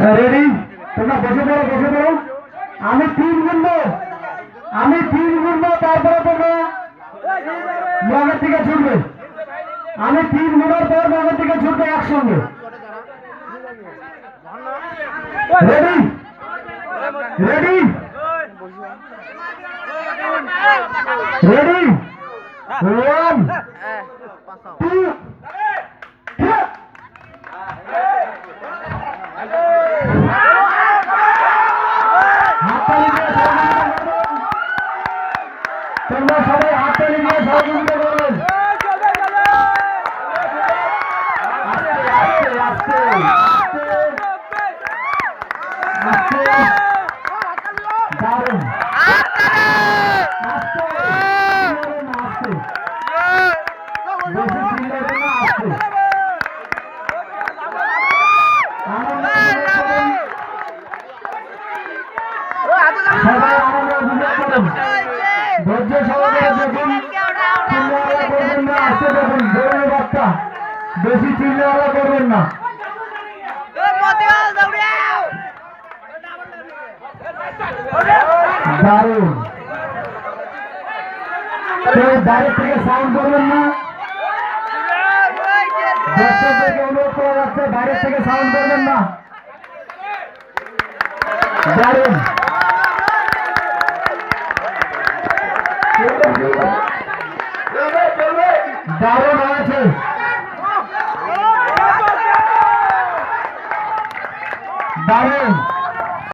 Ready? তোমরা বসে পড়ো, বসে পড়ো। আমি তিন গুনবো, তারপরে তোমরা মগের দিকে ছুটবে। আমি তিন গুনার পর মগের দিকে ছুটবে একসঙ্গে। রেডি? রেডি? রেডি? 1 2 তোমরা সবাই হাততালি দিয়ে সহযোগিতা করবেন। আস্তে আস্তে আস্তে দারুণ। সবাই আনন্দ উপভোগ করুন, ধৈর্য সহকারে দেখুন, চিল্লাওয়ালা করবেন না, আসতে দেখুন। দৌড়ের বার্তা বেশি চিল্লাওয়ালা করবেন না। দারুণ। কেউ বাইরে থেকে সাউন্ড করবেন না, দর্শকদেরকে অনুরোধ করা যাচ্ছে বাইরে থেকে সাউন্ড করবেন না। দারুণ। দারুণ হয়েছে, দারুণ।